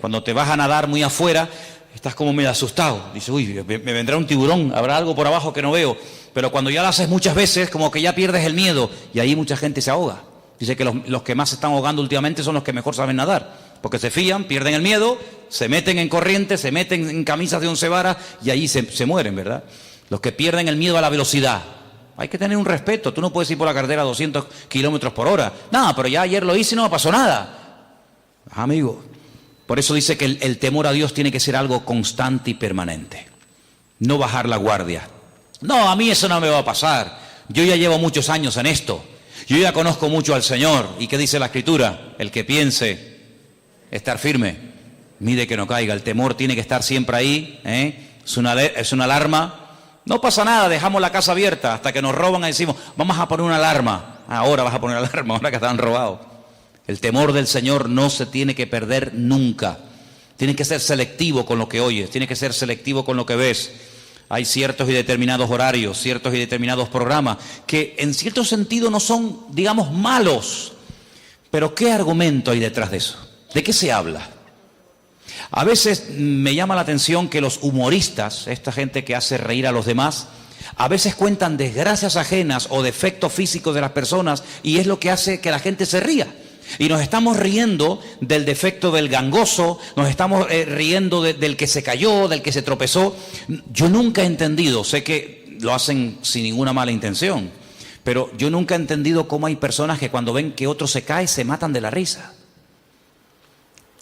Cuando te vas a nadar muy afuera, estás como medio asustado. Dices, uy, me vendrá un tiburón, habrá algo por abajo que no veo. Pero cuando ya lo haces muchas veces, como que ya pierdes el miedo. Y ahí mucha gente se ahoga. Dice que los que más se están ahogando últimamente son los que mejor saben nadar. Porque se fían, pierden el miedo, se meten en corriente, se meten en camisas de 11 varas y allí se mueren, ¿verdad? Los que pierden el miedo a la velocidad. Hay que tener un respeto. Tú no puedes ir por la carretera a 200 kilómetros por hora. No, pero ya ayer lo hice y no me pasó nada. Amigo. Por eso dice que el temor a Dios tiene que ser algo constante y permanente. No bajar la guardia. No, a mí eso no me va a pasar. Yo ya llevo muchos años en esto. Yo ya conozco mucho al Señor. ¿Y qué dice la Escritura? El que piense estar firme, mide que no caiga. El temor tiene que estar siempre ahí, ¿eh? Es una alarma. No pasa nada, dejamos la casa abierta hasta que nos roban y decimos, vamos a poner una alarma. Ahora vas a poner alarma, ahora que están robados. El temor del Señor no se tiene que perder nunca. Tienes que ser selectivo con lo que oyes, tienes que ser selectivo con lo que ves. Hay ciertos y determinados horarios, ciertos y determinados programas que en cierto sentido no son, digamos, malos. Pero ¿qué argumento hay detrás de eso? ¿De qué se habla? A veces me llama la atención que los humoristas, esta gente que hace reír a los demás, a veces cuentan desgracias ajenas o defectos físicos de las personas y es lo que hace que la gente se ría. Y nos estamos riendo del defecto del gangoso, nos estamos riendo del que se cayó, del que se tropezó. Yo nunca he entendido, sé que lo hacen sin ninguna mala intención, pero yo nunca he entendido cómo hay personas que cuando ven que otro se cae se matan de la risa.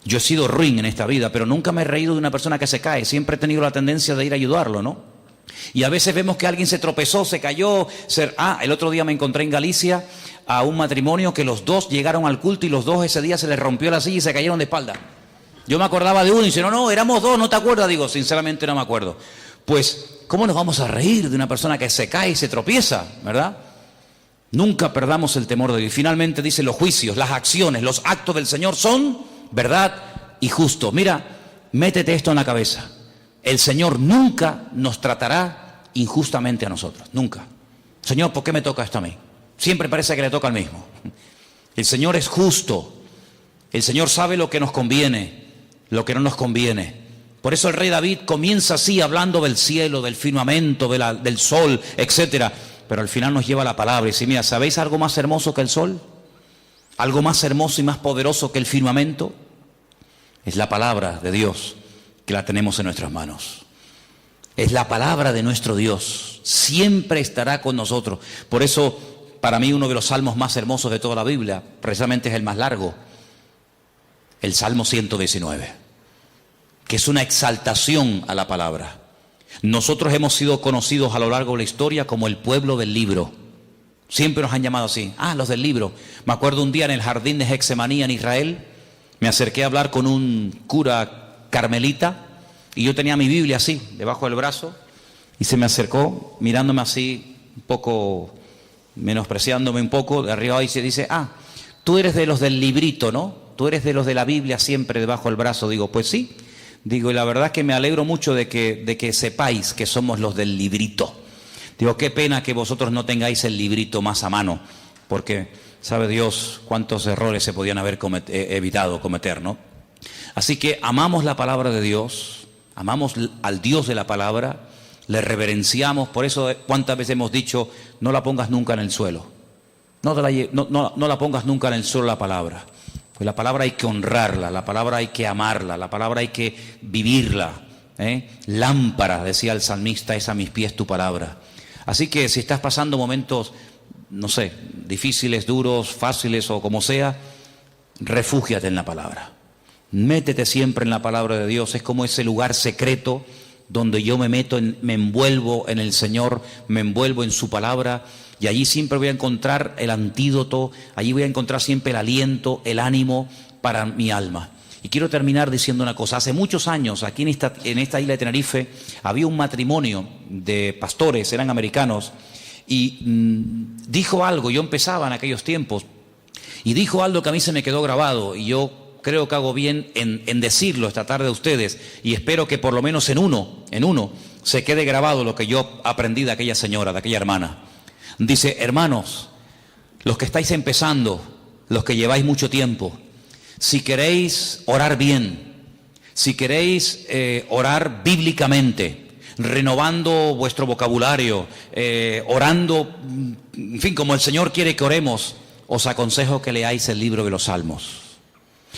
Yo he sido ruin en esta vida, pero nunca me he reído de una persona que se cae, siempre he tenido la tendencia de ir a ayudarlo, ¿no? Y a veces vemos que alguien se tropezó, se cayó. El otro día me encontré en Galicia a un matrimonio que los dos llegaron al culto y los dos ese día se les rompió la silla y se cayeron de espalda. Yo me acordaba de uno y dice, no, éramos dos, ¿no te acuerdas? Digo, sinceramente no me acuerdo. Pues, ¿cómo nos vamos a reír de una persona que se cae y se tropieza, verdad? Nunca perdamos el temor de Dios. Y finalmente dice, los juicios, las acciones, los actos del Señor son verdad y justo. Mira, métete esto en la cabeza. El Señor nunca nos tratará injustamente a nosotros, nunca. Señor, ¿por qué me toca esto a mí? Siempre parece que le toca al mismo. El Señor es justo. El Señor sabe lo que nos conviene, lo que no nos conviene. Por eso el rey David comienza así, hablando del cielo, del firmamento, del sol, etcétera. Pero al final nos lleva a la palabra y dice, mira, ¿sabéis algo más hermoso que el sol? ¿Algo más hermoso y más poderoso que el firmamento? Es la palabra de Dios, que la tenemos en nuestras manos. Es la palabra de nuestro Dios. Siempre estará con nosotros. Por eso, para mí, uno de los salmos más hermosos de toda la Biblia, precisamente es el más largo. El Salmo 119. Que es una exaltación a la palabra. Nosotros hemos sido conocidos a lo largo de la historia como el pueblo del libro. Siempre nos han llamado así. Los del libro. Me acuerdo un día en el jardín de Getsemaní en Israel, me acerqué a hablar con un cura carmelita y yo tenía mi Biblia así, debajo del brazo, y se me acercó mirándome así, un poco, menospreciándome un poco, de arriba y se dice, tú eres de los del librito, ¿no? Tú eres de los de la Biblia siempre debajo del brazo. Digo, pues sí. Digo, y la verdad es que me alegro mucho de que sepáis que somos los del librito. Digo, qué pena que vosotros no tengáis el librito más a mano, porque sabe Dios cuántos errores se podían haber evitado cometer, ¿no? Así que amamos la palabra de Dios, amamos al Dios de la palabra, le reverenciamos. Por eso cuántas veces hemos dicho, no la pongas nunca en el suelo, no la pongas nunca en el suelo la palabra. Pues la palabra hay que honrarla, la palabra hay que amarla, la palabra hay que vivirla, ¿eh? Lámpara, decía el salmista, es a mis pies tu palabra. Así que si estás pasando momentos, no sé, difíciles, duros, fáciles o como sea, refúgiate en la palabra. Métete siempre en la palabra de Dios. Es como ese lugar secreto donde yo me meto, me envuelvo en el Señor, me envuelvo en su palabra, y allí siempre voy a encontrar el antídoto, allí voy a encontrar siempre el aliento, el ánimo para mi alma. Y quiero terminar diciendo una cosa. Hace muchos años, aquí en esta isla de Tenerife, había un matrimonio de pastores, eran americanos, y dijo algo, yo empezaba en aquellos tiempos, y dijo algo que a mí se me quedó grabado, y yo creo que hago bien en decirlo esta tarde a ustedes, y espero que por lo menos en uno se quede grabado lo que yo aprendí de aquella señora, de aquella hermana. Dice, hermanos, los que estáis empezando, los que lleváis mucho tiempo, si queréis orar bien, si queréis orar bíblicamente, renovando vuestro vocabulario, orando, en fin, como el Señor quiere que oremos, os aconsejo que leáis el libro de los Salmos.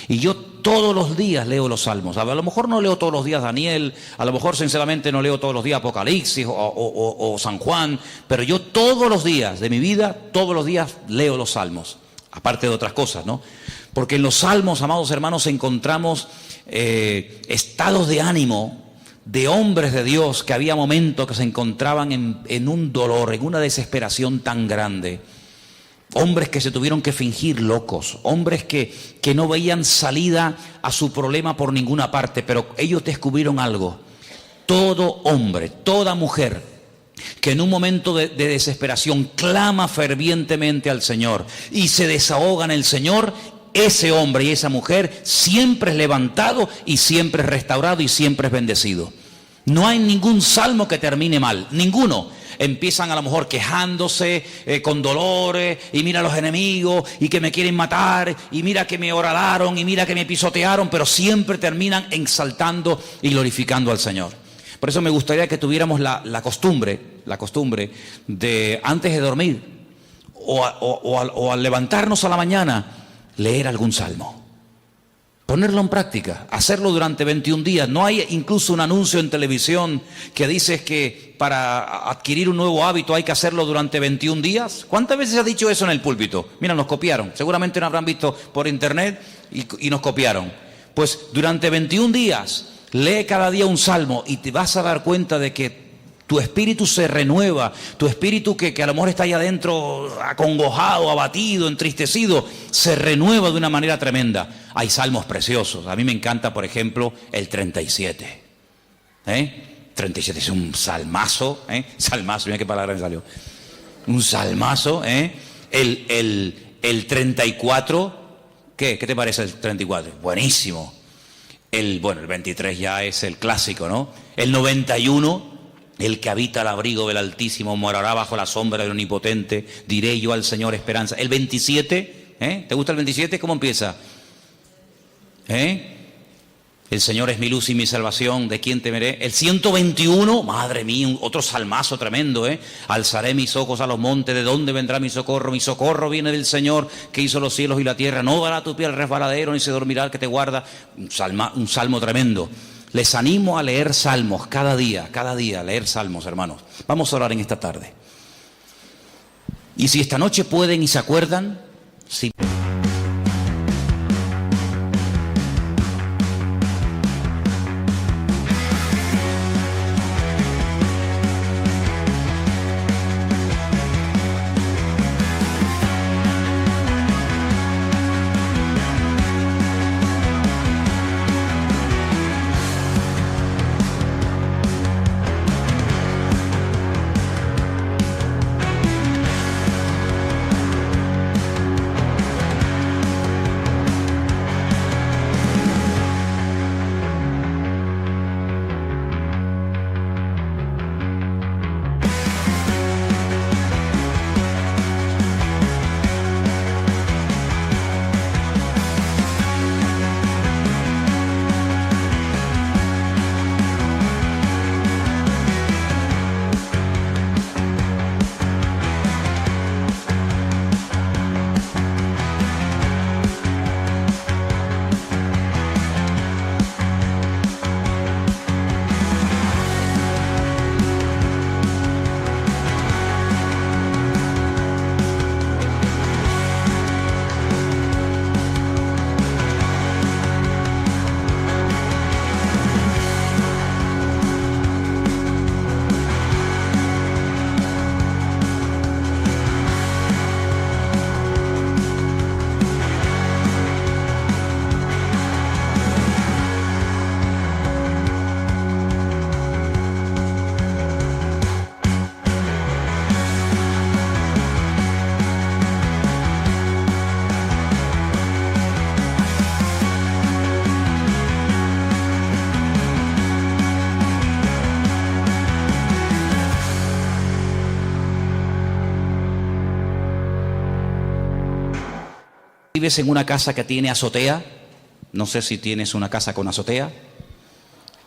Y yo todos los días leo los Salmos. A lo mejor no leo todos los días Daniel, a lo mejor sinceramente no leo todos los días Apocalipsis o San Juan, pero yo todos los días de mi vida, todos los días leo los Salmos, aparte de otras cosas, ¿no? Porque en los Salmos, amados hermanos, encontramos estados de ánimo de hombres de Dios que había momentos que se encontraban en un dolor, en una desesperación tan grande. Hombres que se tuvieron que fingir locos, hombres que no veían salida a su problema por ninguna parte, pero ellos descubrieron algo. Todo hombre, toda mujer que en un momento de desesperación clama fervientemente al Señor y se desahoga en el Señor, ese hombre y esa mujer siempre es levantado y siempre es restaurado y siempre es bendecido. No hay ningún salmo que termine mal, ninguno. Empiezan a lo mejor quejándose con dolores, y mira los enemigos, y que me quieren matar, y mira que me horadaron, y mira que me pisotearon, pero siempre terminan exaltando y glorificando al Señor. Por eso me gustaría que tuviéramos la costumbre de antes de dormir o al levantarnos a la mañana, leer algún salmo. Ponerlo en práctica, hacerlo durante 21 días. No hay incluso un anuncio en televisión que dice que para adquirir un nuevo hábito hay que hacerlo durante 21 días. ¿Cuántas veces se ha dicho eso en el púlpito? Mira, nos copiaron. Seguramente nos habrán visto por internet y nos copiaron. Pues durante 21 días, lee cada día un salmo y te vas a dar cuenta de que tu espíritu se renueva, tu espíritu que a lo mejor está ahí adentro acongojado, abatido, entristecido, se renueva de una manera tremenda. Hay salmos preciosos. A mí me encanta, por ejemplo, el 37. 37 es un salmazo. Salmazo, mira qué palabra me salió. Un salmazo. El 34, ¿qué te parece el 34? Buenísimo. El 23 ya es el clásico, ¿no? El 91... El que habita al abrigo del Altísimo morará bajo la sombra del Omnipotente. Diré yo al Señor esperanza. El 27, ¿te gusta el 27? ¿Cómo empieza? El Señor es mi luz y mi salvación, ¿de quién temeré? El 121, madre mía, otro salmazo tremendo, Alzaré mis ojos a los montes, ¿de dónde vendrá mi socorro? Mi socorro viene del Señor que hizo los cielos y la tierra. No dará tu pie al resbaladero, ni se dormirá el que te guarda. Un salmo tremendo. Les animo a leer salmos cada día, leer salmos, hermanos. Vamos a orar en esta tarde. Y si esta noche pueden y se acuerdan, si... ¿Vives en una casa que tiene azotea? No sé si tienes una casa con azotea.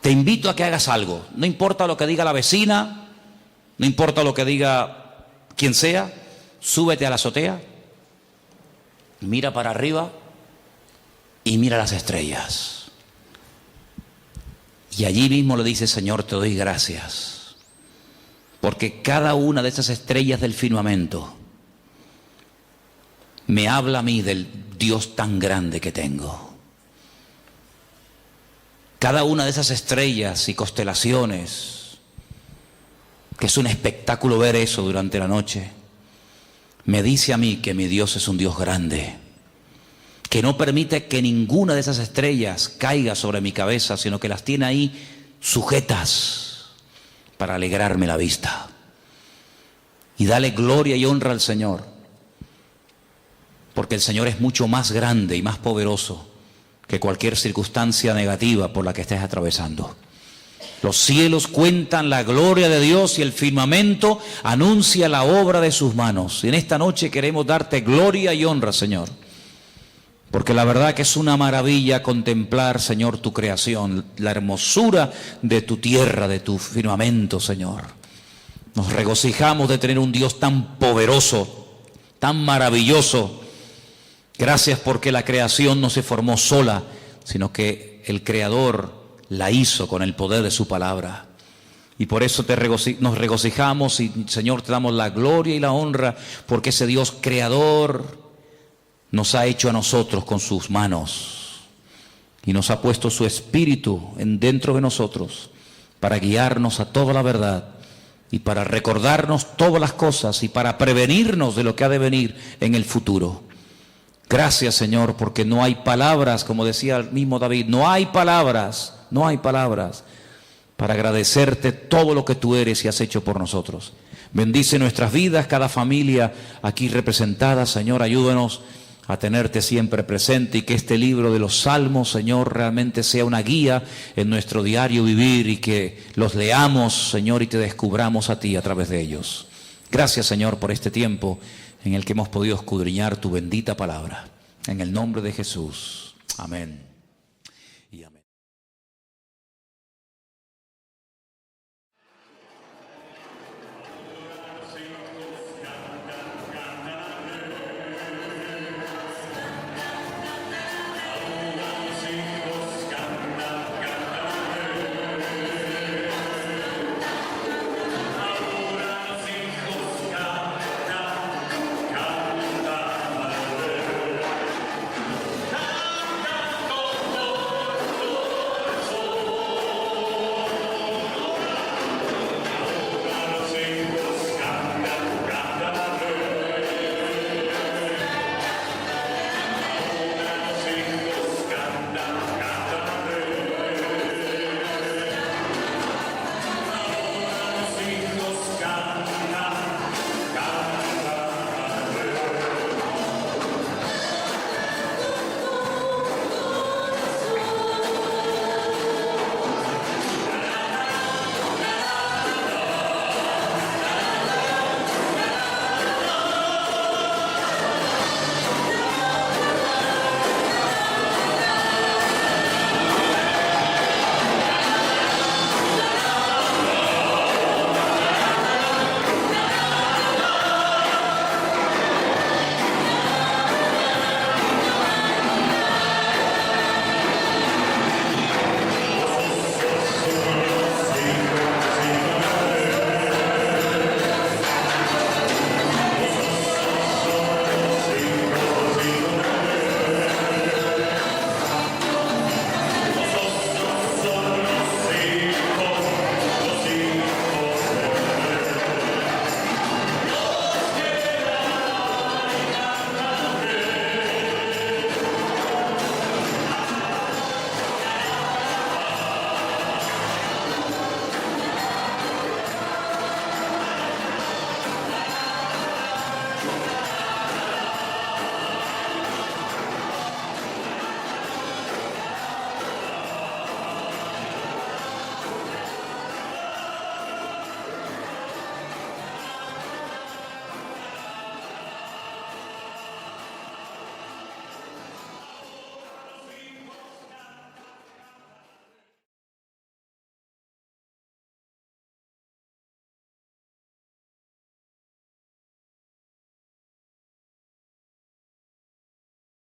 Te invito a que hagas algo. No importa lo que diga la vecina, no importa lo que diga quien sea, súbete a la azotea, mira para arriba y mira las estrellas. Y allí mismo le dice: Señor, te doy gracias, porque cada una de esas estrellas del firmamento me habla a mí del Dios tan grande que tengo. cada una de esas estrellas y constelaciones, que es un espectáculo ver eso durante la noche, me dice a mí que mi Dios es un Dios grande, que no permite que ninguna de esas estrellas caiga sobre mi cabeza, sino que las tiene ahí sujetas para alegrarme la vista. Y dale gloria y honra al Señor, porque el Señor es mucho más grande y más poderoso que cualquier circunstancia negativa por la que estés atravesando. Los cielos cuentan la gloria de Dios y el firmamento anuncia la obra de sus manos. Y en esta noche queremos darte gloria y honra, Señor, porque la verdad que es una maravilla contemplar, Señor, tu creación, la hermosura de tu tierra, de tu firmamento, Señor. Nos regocijamos de tener un Dios tan poderoso, tan maravilloso. Gracias porque la creación no se formó sola, sino que el Creador la hizo con el poder de su palabra. Y por eso nos regocijamos y, Señor, te damos la gloria y la honra, porque ese Dios creador nos ha hecho a nosotros con sus manos y nos ha puesto su espíritu dentro de nosotros para guiarnos a toda la verdad y para recordarnos todas las cosas y para prevenirnos de lo que ha de venir en el futuro. Gracias, Señor, porque no hay palabras, como decía el mismo David, no hay palabras para agradecerte todo lo que tú eres y has hecho por nosotros. Bendice nuestras vidas, cada familia aquí representada, Señor, ayúdanos a tenerte siempre presente y que este libro de los Salmos, Señor, realmente sea una guía en nuestro diario vivir y que los leamos, Señor, y te descubramos a ti a través de ellos. Gracias, Señor, por este tiempo en el que hemos podido escudriñar tu bendita palabra. En el nombre de Jesús. Amén.